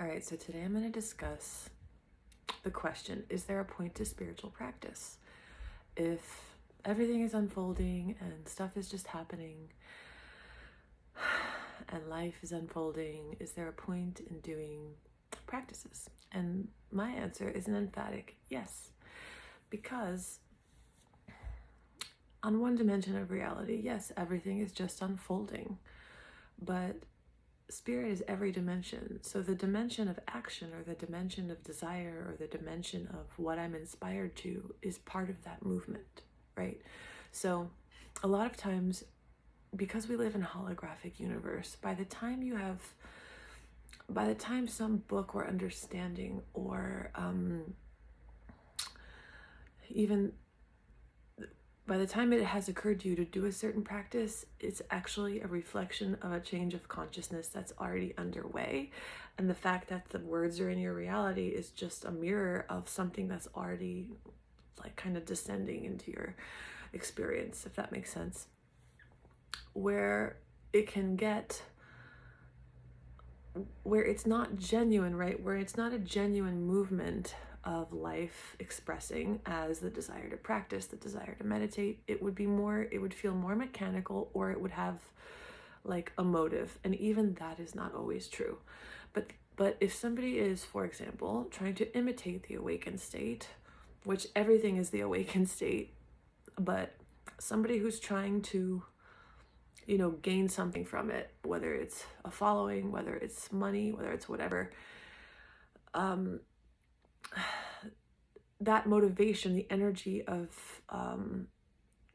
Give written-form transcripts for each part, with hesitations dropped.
All right, so today I'm going to discuss the question, is there a point to spiritual practice? If everything is unfolding and stuff is just happening and life is unfolding, is there a point in doing practices? And my answer is an emphatic yes, because on one dimension of reality, yes, everything is just unfolding, but spirit is every dimension. So the dimension of action, or the dimension of desire, or the dimension of what I'm inspired to is part of that movement, right? So a lot of times, because we live in a holographic universe, by the time some book or understanding, or even by the time it has occurred to you to do a certain practice, it's actually a reflection of a change of consciousness that's already underway. And the fact that the words are in your reality is just a mirror of something that's already like kind of descending into your experience, if that makes sense. Where it's not genuine, right? Where it's not a genuine movement of life expressing as the desire to practice, the desire to meditate. It would feel more mechanical, or it would have like a motive. And even that is not always true. But if somebody is, for example, trying to imitate the awakened state, which everything is the awakened state, but somebody who's trying to, gain something from it, whether it's a following, whether it's money, whether it's whatever, that motivation, the energy of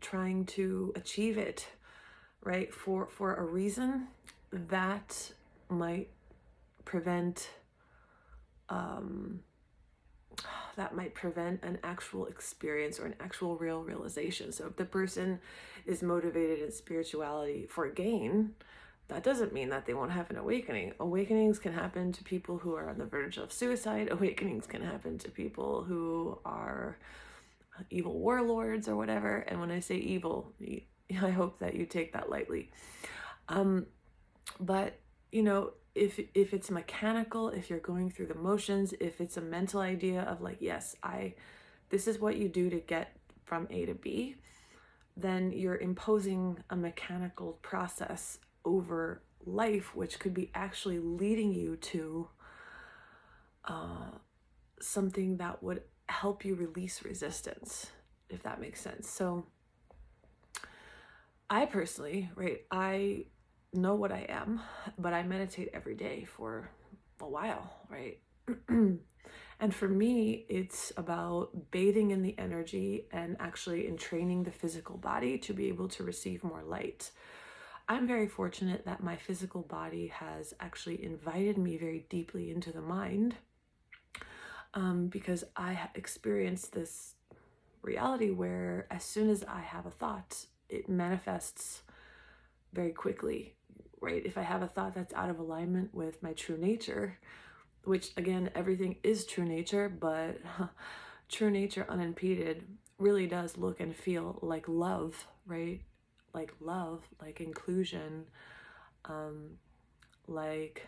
trying to achieve it, right, for a reason, that might prevent an actual experience or an actual real realization. So if the person is motivated in spirituality for gain, that doesn't mean that they won't have an awakening. Awakenings can happen to people who are on the verge of suicide. Awakenings can happen to people who are evil warlords or whatever. And when I say evil, I hope that you take that lightly. But, if it's mechanical, if you're going through the motions, if it's a mental idea of like, yes, this is what you do to get from A to B, then you're imposing a mechanical process over life, which could be actually leading you to something that would help you release resistance, if that makes sense. So I personally, right, I know what I am, but I meditate every day for a while, right? And for me, it's about bathing in the energy and actually entraining the physical body to be able to receive more light. I'm very fortunate that my physical body has actually invited me very deeply into the mind, because I experienced this reality where as soon as I have a thought, it manifests very quickly, right? If I have a thought that's out of alignment with my true nature, which again, everything is true nature, but true nature unimpeded really does look and feel like love, right? Like love, like inclusion, like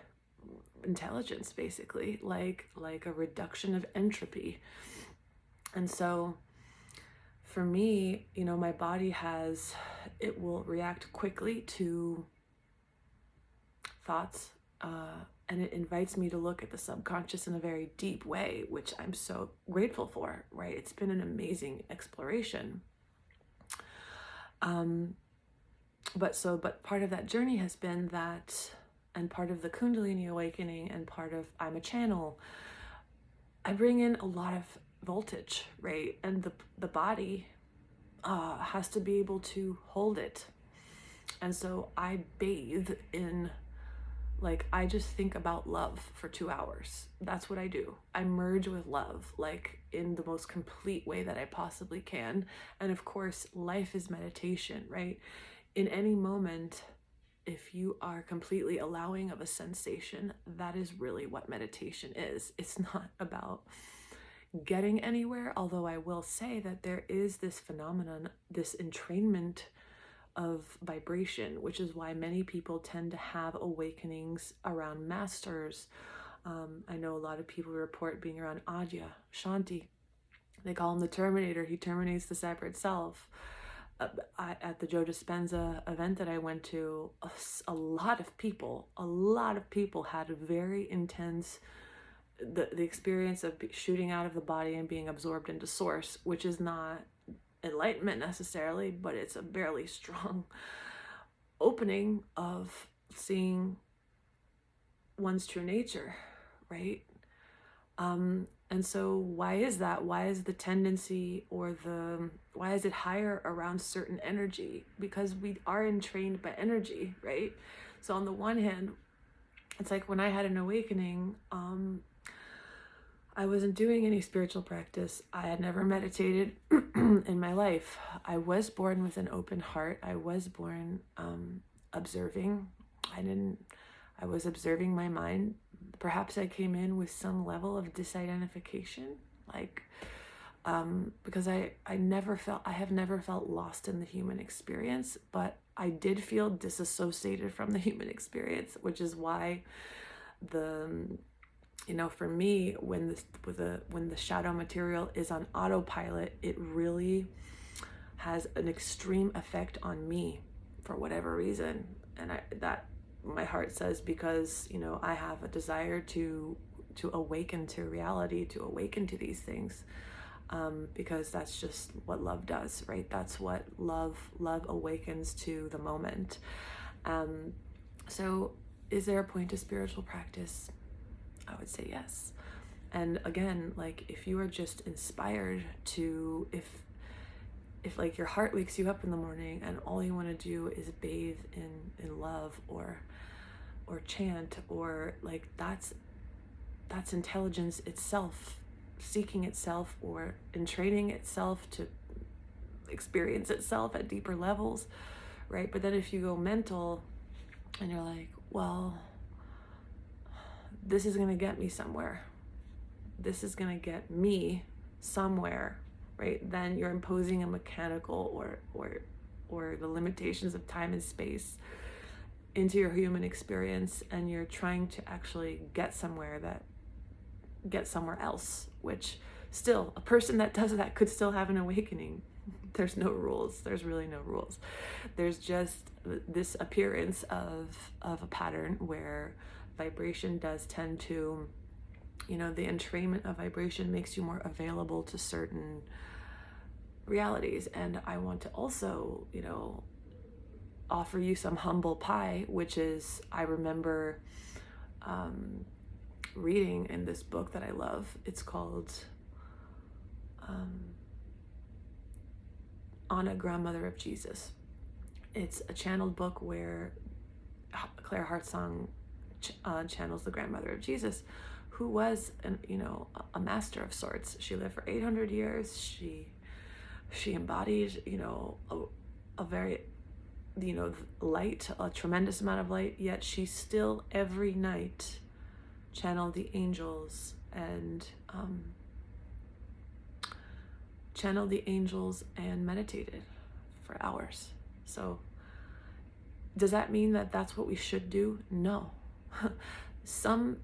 intelligence, basically, like a reduction of entropy. And so for me, my body it will react quickly to thoughts, and it invites me to look at the subconscious in a very deep way, which I'm so grateful for, right? It's been an amazing exploration. But part of that journey has been that, and part of the Kundalini awakening, and part of I'm a channel, I bring in a lot of voltage, right? And the body has to be able to hold it. And so I bathe in, like, I just think about love for 2 hours. That's what I do. I merge with love, like in the most complete way that I possibly can. And of course, life is meditation, right? In any moment, if you are completely allowing of a sensation, that is really what meditation is. It's not about getting anywhere, although I will say that there is this phenomenon, this entrainment of vibration, which is why many people tend to have awakenings around masters, I know a lot of people report being around Adya, Shanti. They call him the Terminator. He terminates the separate self. At the Joe Dispenza event that I went to, a lot of people had a very intense, the experience of shooting out of the body and being absorbed into source, which is not enlightenment necessarily, but it's a barely strong opening of seeing one's true nature, right? And so why is that? Why is the tendency, or why is it higher around certain energy? Because we are entrained by energy, right? So on the one hand, it's like when I had an awakening, I wasn't doing any spiritual practice. I had never meditated in my life. I was born with an open heart. I was born observing. I was observing my mind. Perhaps I came in with some level of disidentification, like, because I have never felt lost in the human experience, but I did feel disassociated from the human experience, which is why for me, when the shadow material is on autopilot, it really has an extreme effect on me for whatever reason. And my heart says, because I have a desire to awaken to reality, to awaken to these things, because that's just what love does, right? That's what love awakens to the moment. So is there a point to spiritual practice? I would say yes. And again, like, if you are just inspired to, if like your heart wakes you up in the morning and all you want to do is bathe in love or chant, or like, that's intelligence itself seeking itself, or entraining itself to experience itself at deeper levels, right? But then if you go mental and you're like, well, this is going to get me somewhere, this is going to get me somewhere, right? Then you're imposing a mechanical or the limitations of time and space into your human experience, and you're trying to actually get somewhere else, which still, a person that does that could still have an awakening. There's no rules. There's really no rules. There's just this appearance of a pattern where vibration does tend to, the entrainment of vibration makes you more available to certain realities. And I want to also, offer you some humble pie, which is, I remember reading in this book that I love. It's called Anna, Grandmother of Jesus. It's a channeled book where Claire Hartsong channels the grandmother of Jesus, who was a master of sorts. She lived for 800 years. She embodied a very light, a tremendous amount of light, yet she still every night channeled the angels and meditated for hours. So does that mean that that's what we should do? No. Some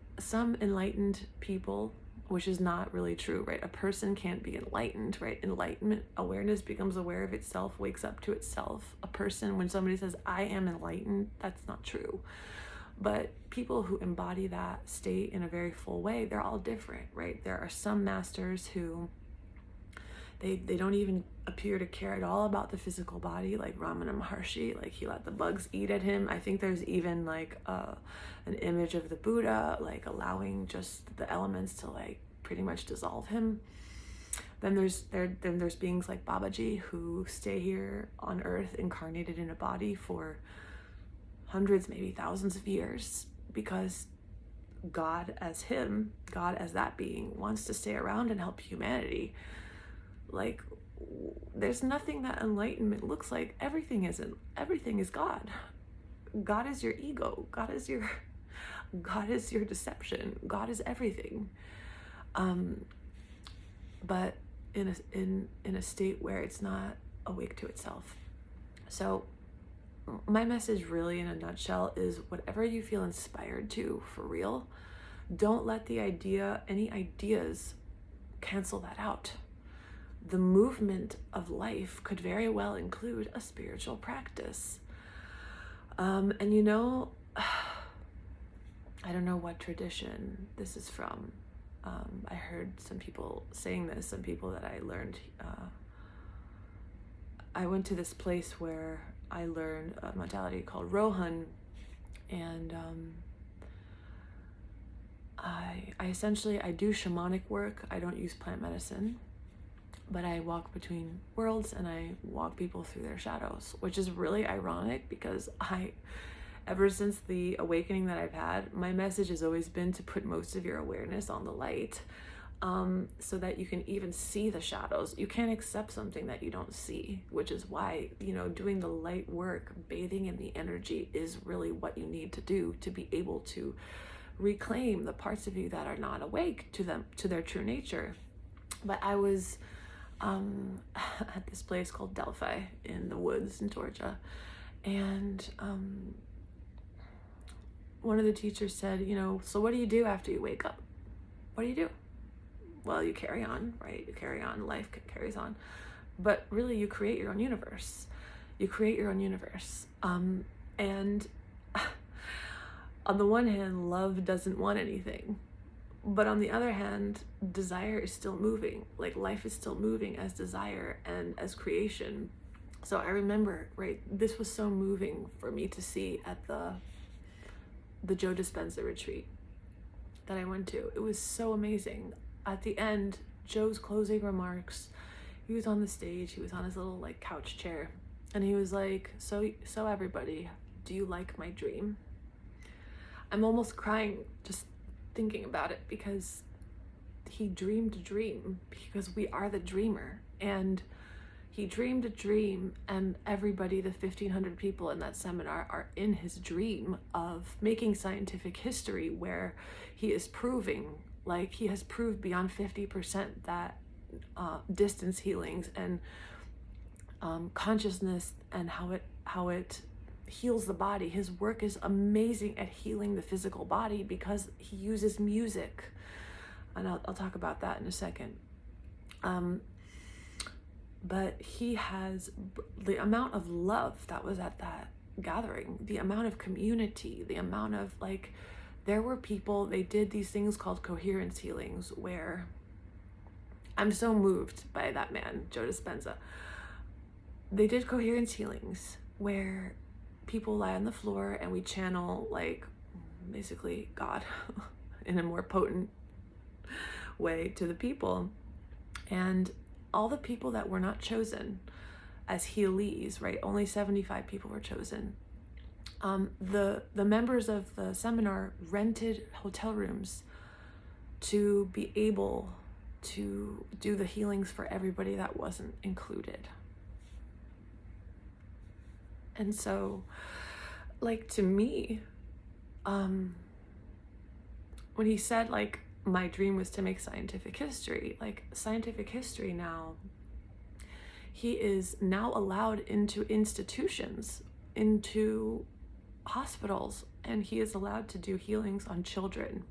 enlightened people, which is not really true, right? A person can't be enlightened, right? Enlightenment, awareness becomes aware of itself, wakes up to itself. A person, when somebody says, I am enlightened, that's not true. But people who embody that state in a very full way, they're all different, right? There are some masters who they don't even appear to care at all about the physical body, like Ramana Maharshi. Like, he let the bugs eat at him. I think there's even like an image of the Buddha, like allowing just the elements to like pretty much dissolve him. Then there's beings like Babaji who stay here on earth incarnated in a body for hundreds, maybe thousands of years, because God as that being wants to stay around and help humanity. Like, there's nothing that enlightenment looks like. Everything is God. God is your ego. God is your deception. God is everything. But in a state where it's not awake to itself. So my message really in a nutshell is, whatever you feel inspired to, for real, Don't let any ideas cancel that out. The movement of life could very well include a spiritual practice. And I don't know what tradition this is from. I heard some people saying this, some people that I learned. I went to this place where I learned a modality called Rohan, and I essentially do shamanic work. I don't use plant medicine, but I walk between worlds and I walk people through their shadows, which is really ironic because ever since the awakening that I've had, my message has always been to put most of your awareness on the light, so that you can even see the shadows. You can't accept something that you don't see, which is why, doing the light work, bathing in the energy is really what you need to do to be able to reclaim the parts of you that are not awake to their true nature. But I was at this place called Delphi in the woods in Georgia, and one of the teachers said, so what do you do after you wake up? What do you do? Well, you carry on, right? You carry on, life carries on. But really, you create your own universe. You create your own universe. And on the one hand, love doesn't want anything. But on the other hand, desire is still moving. Like, life is still moving as desire and as creation. So I remember, right, this was so moving for me to see at the Joe Dispenza retreat that I went to. It was so amazing. At the end, Joe's closing remarks, he was on the stage, he was on his little couch chair, and he was like, so everybody, do you like my dream? I'm almost crying just thinking about it, because he dreamed a dream, because we are the dreamer, and he dreamed a dream, and everybody, the 1,500 people in that seminar, are in his dream of making scientific history where he is proving, he has proved beyond 50% that distance healings and consciousness and how it heals the body. His work is amazing at healing the physical body because he uses music, and I'll talk about that in a second. But he has the amount of love that was at that gathering, the amount of community, the amount of there were people, they did these things called coherence healings, where I'm so moved by that man, Joe Dispenza. They did coherence healings where people lie on the floor and we channel basically God in a more potent way to the people. And all the people that were not chosen as healees, right? Only 75 people were chosen. The members of the seminar rented hotel rooms to be able to do the healings for everybody that wasn't included. And so, to me, when he said, my dream was to make scientific history, scientific history now, he is now allowed into institutions, into hospitals, and he is allowed to do healings on children,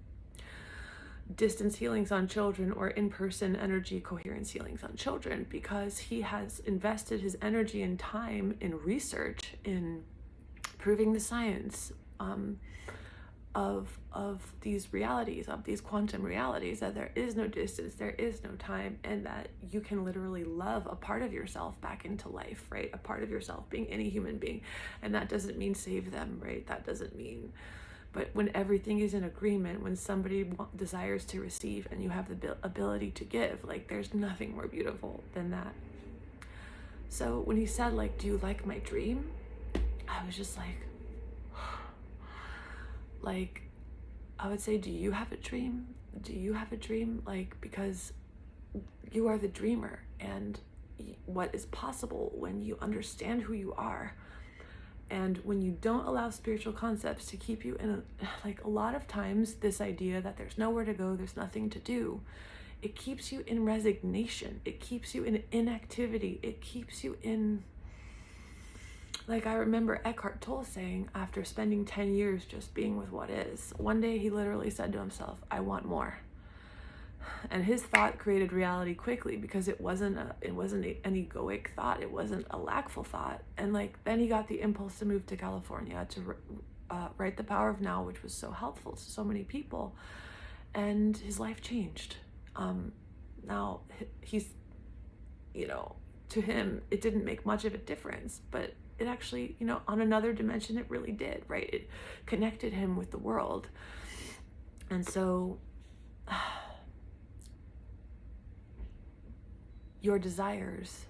distance healings on children, or in-person energy coherence healings on children, because he has invested his energy and time in research, in proving the science of these realities, of these quantum realities, that there is no distance, there is no time, and that you can literally love a part of yourself back into life, right? A part of yourself being any human being. And that doesn't mean save them, right? That doesn't mean, but when everything is in agreement, when somebody desires to receive and you have the ability to give, there's nothing more beautiful than that. So when he said, do you like my dream? I was just I would say, do you have a dream? Do you have a dream? Because you are the dreamer, and what is possible when you understand who you are, and when you don't allow spiritual concepts to keep you in a lot of times, this idea that there's nowhere to go, there's nothing to do, it keeps you in resignation, it keeps you in inactivity, it keeps you in Like, I remember Eckhart Tolle saying, after spending 10 years just being with what is, one day he literally said to himself, I want more. And his thought created reality quickly, because it wasn't an egoic thought. It wasn't a lackful thought. And like, then he got the impulse to move to California to write The Power of Now, which was so helpful to so many people. And his life changed. Now he's, to him, it didn't make much of a difference, but it actually, on another dimension, it really did, right? It connected him with the world. And so your desires,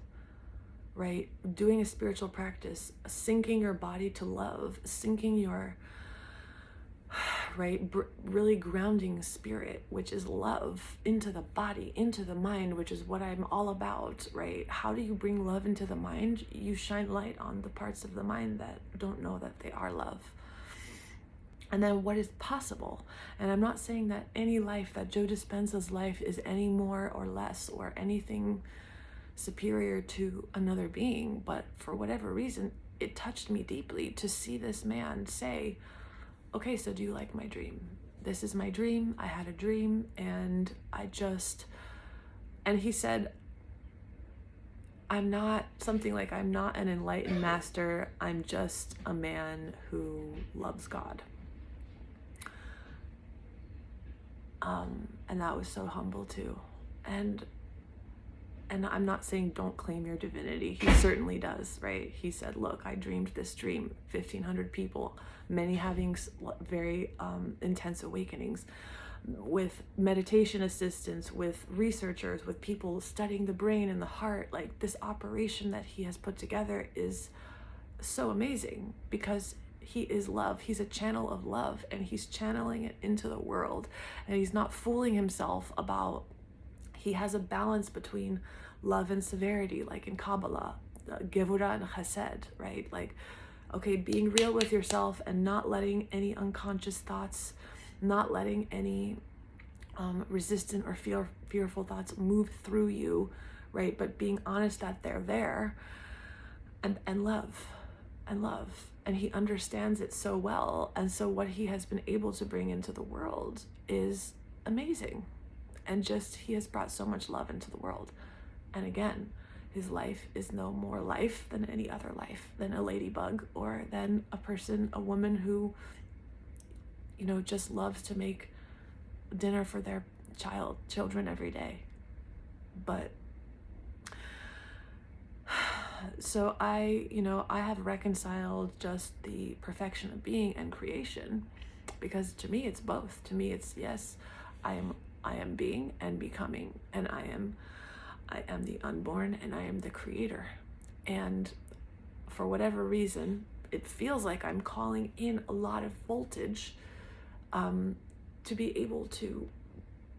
right? Doing a spiritual practice, sinking your body to love, sinking your, right, really grounding spirit, which is love, into the body, into the mind, which is what I'm all about, right? How do you bring love into the mind? You shine light on the parts of the mind that don't know that they are love. And then what is possible? And I'm not saying that any life, that Joe Dispenza's life, is any more or less or anything superior to another being, but for whatever reason, it touched me deeply to see this man say, okay, so do you like my dream? This is my dream. I had a dream, and and he said, I'm not an enlightened master. I'm just a man who loves God. And that was so humble too. And I'm not saying don't claim your divinity. He certainly does, right? He said, look, I dreamed this dream, 1,500 people, many having very intense awakenings, with meditation assistants, with researchers, with people studying the brain and the heart. Like, this operation that he has put together is so amazing, because he is love. He's a channel of love, and he's channeling it into the world. And he's not fooling himself about, he has a balance between love and severity, like in Kabbalah, Gevurah and Chesed, right? Like, okay, being real with yourself and not letting any unconscious thoughts, not letting any resistant or fearful thoughts move through you, right? But being honest that they're there, and love. And he understands it so well. And so what he has been able to bring into the world is amazing. And just, he has brought so much love into the world. And again, his life is no more life than any other life, than a ladybug, or than a woman who, just loves to make dinner for their children every day. But so I have reconciled just the perfection of being and creation, because to me it's both. To me it's, yes, I am being and becoming, and I am the unborn, and I am the creator. And for whatever reason, it feels like I'm calling in a lot of voltage to be able to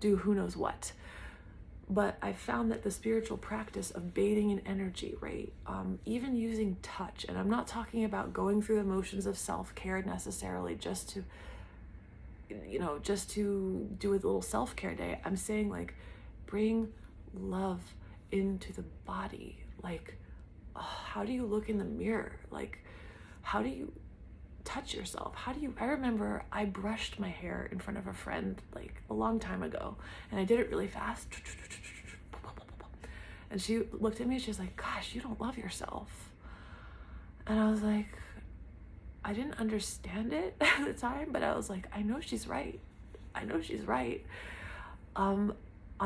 do who knows what. But I found that the spiritual practice of bathing in energy, right? Even using touch, and I'm not talking about going through the motions of self-care necessarily just to do a little self-care day. I'm saying, like, bring love into the body. Like, how do you look in the mirror? Like, how do you touch yourself? I remember I brushed my hair in front of a friend like a long time ago, and I did it really fast. And she looked at me and she was like, gosh, you don't love yourself. And I was like, I didn't understand it at the time, but I was like, I know she's right. On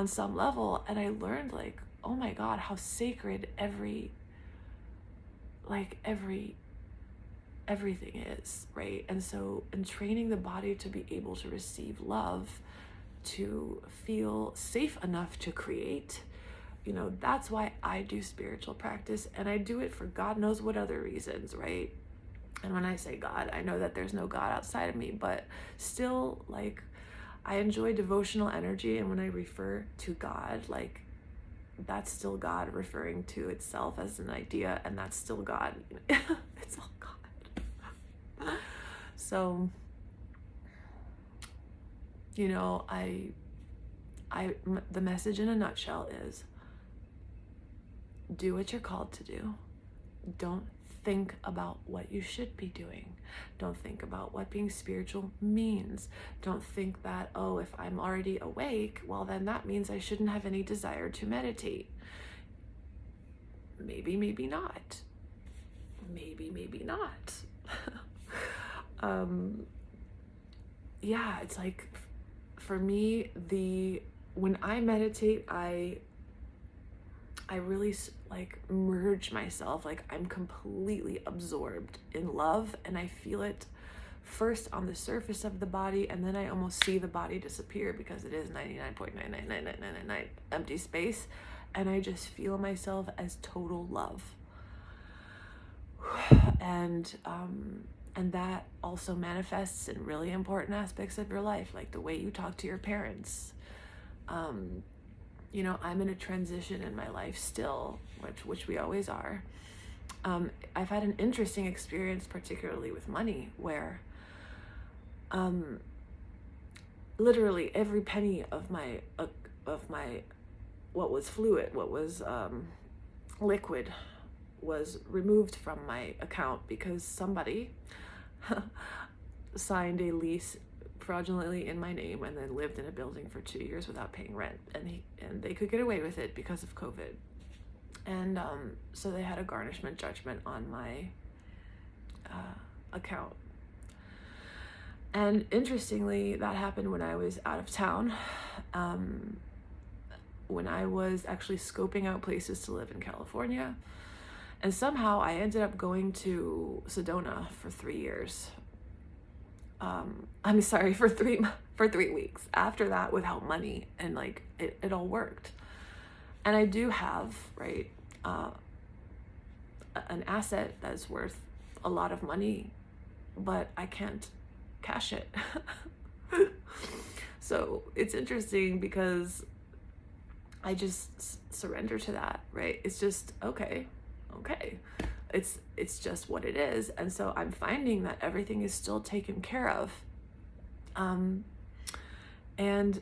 some level. And I learned, like, oh my God, how sacred everything is, right? And so in training the body to be able to receive love, to feel safe enough to create, that's why I do spiritual practice, and I do it for God knows what other reasons, right? And when I say God, I know that there's no God outside of me, but still, like, I enjoy devotional energy, and when I refer to God, like, that's still God referring to itself as an idea, and that's still God. It's all God. So, the message in a nutshell is, do what you're called to do. Don't think about what you should be doing. Don't think about what being spiritual means. Don't think that, oh, if I'm already awake, well, then that means I shouldn't have any desire to meditate. Maybe, maybe not. Maybe, maybe not. Yeah, it's like, for me, when I meditate, I really like merge myself. Like, I'm completely absorbed in love, and I feel it first on the surface of the body, and then I almost see the body disappear because it is 99.99999 empty space, and I just feel myself as total love. And that also manifests in really important aspects of your life, like the way you talk to your parents. You know, I'm in a transition in my life still, which we always are. I've had an interesting experience, particularly with money, where literally every penny of my what was fluid, what was liquid, was removed from my account because somebody signed a lease fraudulently in my name and then lived in a building for 2 years without paying rent, and they could get away with it because of COVID. And so they had a garnishment judgment on my account. And interestingly, that happened when I was out of town, when I was actually scoping out places to live in California. And somehow I ended up going to Sedona for 3 years. I'm sorry, for 3 weeks after that, without money, and like it all worked. And I do have, right, an asset that's worth a lot of money, but I can't cash it. So it's interesting because I just surrender to that, right? It's just okay. It's just what it is. And so I'm finding that everything is still taken care of.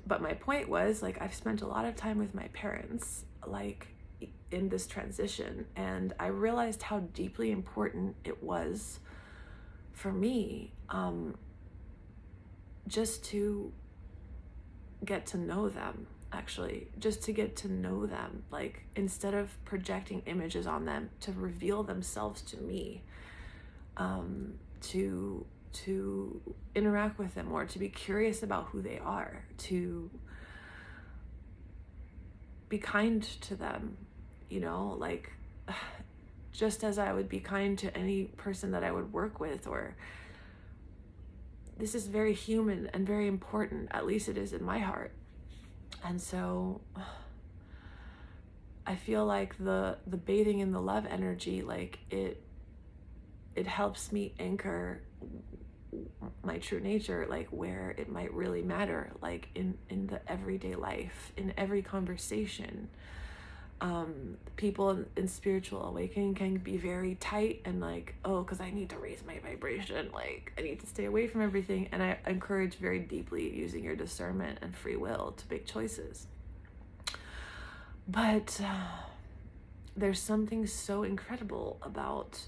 But my point was, like, I've spent a lot of time with my parents, like, in this transition, and I realized how deeply important it was for me, just to get to know them, actually, just to get to know them, like, instead of projecting images on them, to reveal themselves to me, to interact with them more, to be curious about who they are, to be kind to them, you know, like, just as I would be kind to any person that I would work with. Or this is very human and very important, at least it is in my heart. And so I feel like the bathing in the love energy, like, it helps me anchor my true nature, like, where it might really matter, like in the everyday life, in every conversation. People in spiritual awakening can be very tight and like, oh, because I need to raise my vibration, like I need to stay away from everything. And I encourage very deeply using your discernment and free will to make choices. But there's something so incredible about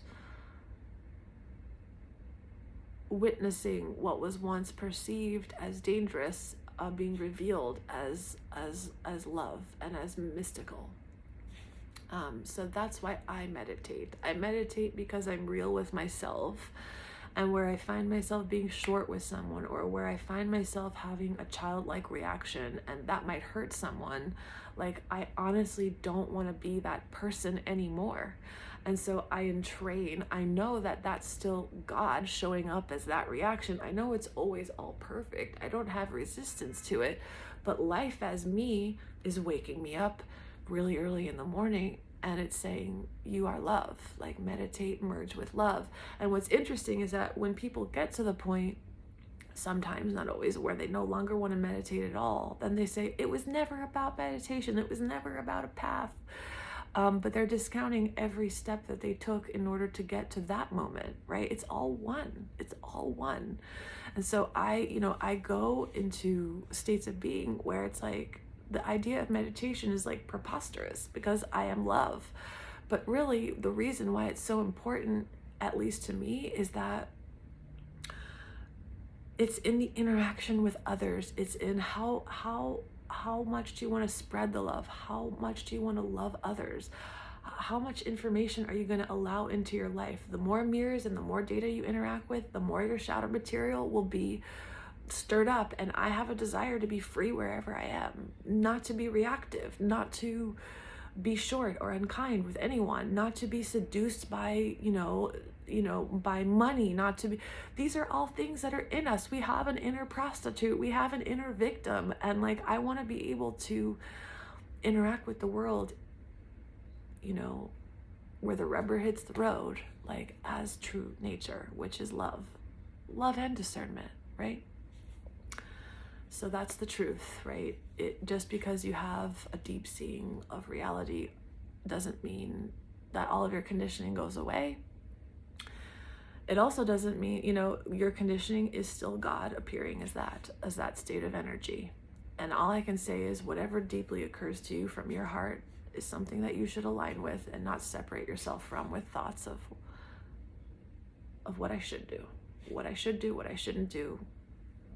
witnessing what was once perceived as dangerous being revealed as love and as mystical. So that's why I meditate. I meditate because I'm real with myself, and where I find myself being short with someone, or where I find myself having a childlike reaction and that might hurt someone, like, I honestly don't want to be that person anymore. And so I entrain. I know that that's still God showing up as that reaction. I know it's always all perfect. I don't have resistance to it, but life as me is waking me up really early in the morning, and it's saying, you are love, like, meditate, merge with love. And what's interesting is that when people get to the point, sometimes, not always, where they no longer want to meditate at all, then they say, it was never about meditation, it was never about a path. But they're discounting every step that they took in order to get to that moment, right? It's all one. It's all one. And so I go into states of being where it's like, the idea of meditation is like preposterous because I am love. But really, the reason why it's so important at least to me, is that it's in the interaction with others. It's in how much do you want to spread the love? How much do you want to love others? How much information are you going to allow into your life? The more mirrors and the more data you interact with, the more your shadow material will be stirred up. And I have a desire to be free wherever I am, not to be reactive, not to be short or unkind with anyone, not to be seduced by, by money, not to be, these are all things that are in us. We have an inner prostitute, we have an inner victim. And like, I want to be able to interact with the world, where the rubber hits the road, like as true nature, which is love and discernment, right? So that's the truth, right? It just because you have a deep seeing of reality doesn't mean that all of your conditioning goes away. It also doesn't mean, your conditioning is still God appearing as that state of energy. And all I can say is whatever deeply occurs to you from your heart is something that you should align with and not separate yourself from with thoughts of what I should do, what I shouldn't do,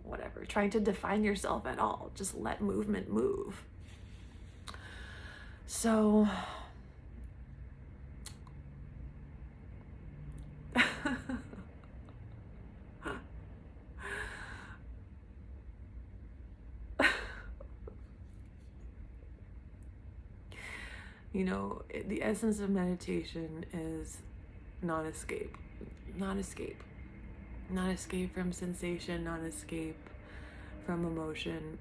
whatever, trying to define yourself at all. Just let movement move. So the essence of meditation is non-escape from sensation, non-escape from emotion.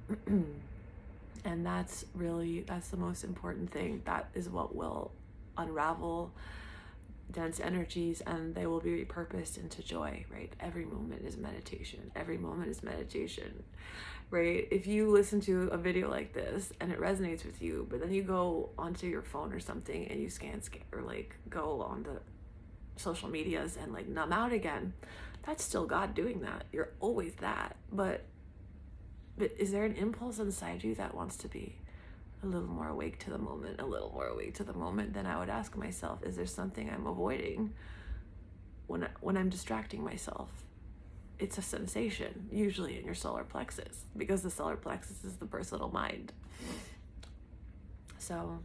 And that's the most important thing. That is what will unravel dense energies, and they will be repurposed into joy, right? Every moment is meditation. Right? If you listen to a video like this and it resonates with you, but then you go onto your phone or something and you scan or like go on the social medias and like numb out again, that's still God doing that. You're always that. But is there an impulse inside you that wants to be a little more awake to the moment, then I would ask myself, is there something I'm avoiding when I'm distracting myself? It's a sensation, usually in your solar plexus, because the solar plexus is the personal mind. So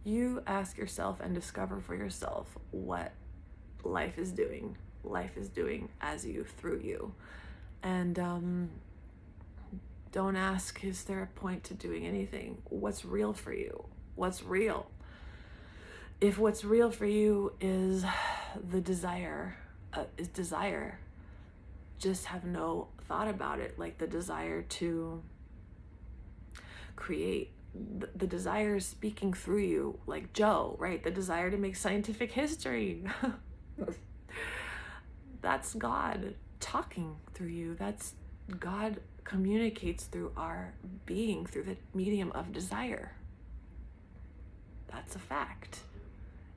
you ask yourself and discover for yourself what life is doing as you, through you. And don't ask, is there a point to doing anything? What's real for you? What's real? If what's real for you is the desire, just have no thought about it, like the desire to create, the desire is speaking through you, like Joe, right? The desire to make scientific history. That's God talking through you. That's God communicates through our being, through the medium of desire. That's a fact.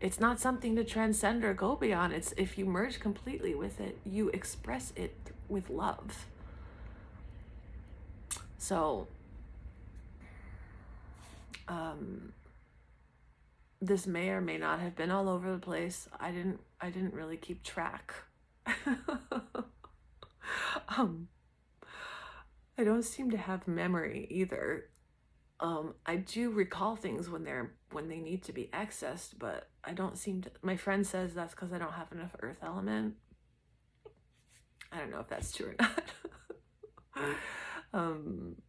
It's not something to transcend or go beyond. It's if you merge completely with it, you express it with love. So this may or may not have been all over the place. I didn't really keep track. I don't seem to have memory either. I do recall things when they need to be accessed, but I don't seem to. My friend says that's because I don't have enough earth element. I don't know if that's true or not.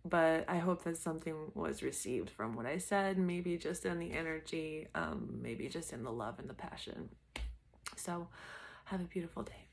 But I hope that something was received from what I said, maybe just in the energy, maybe just in the love and the passion. So have a beautiful day.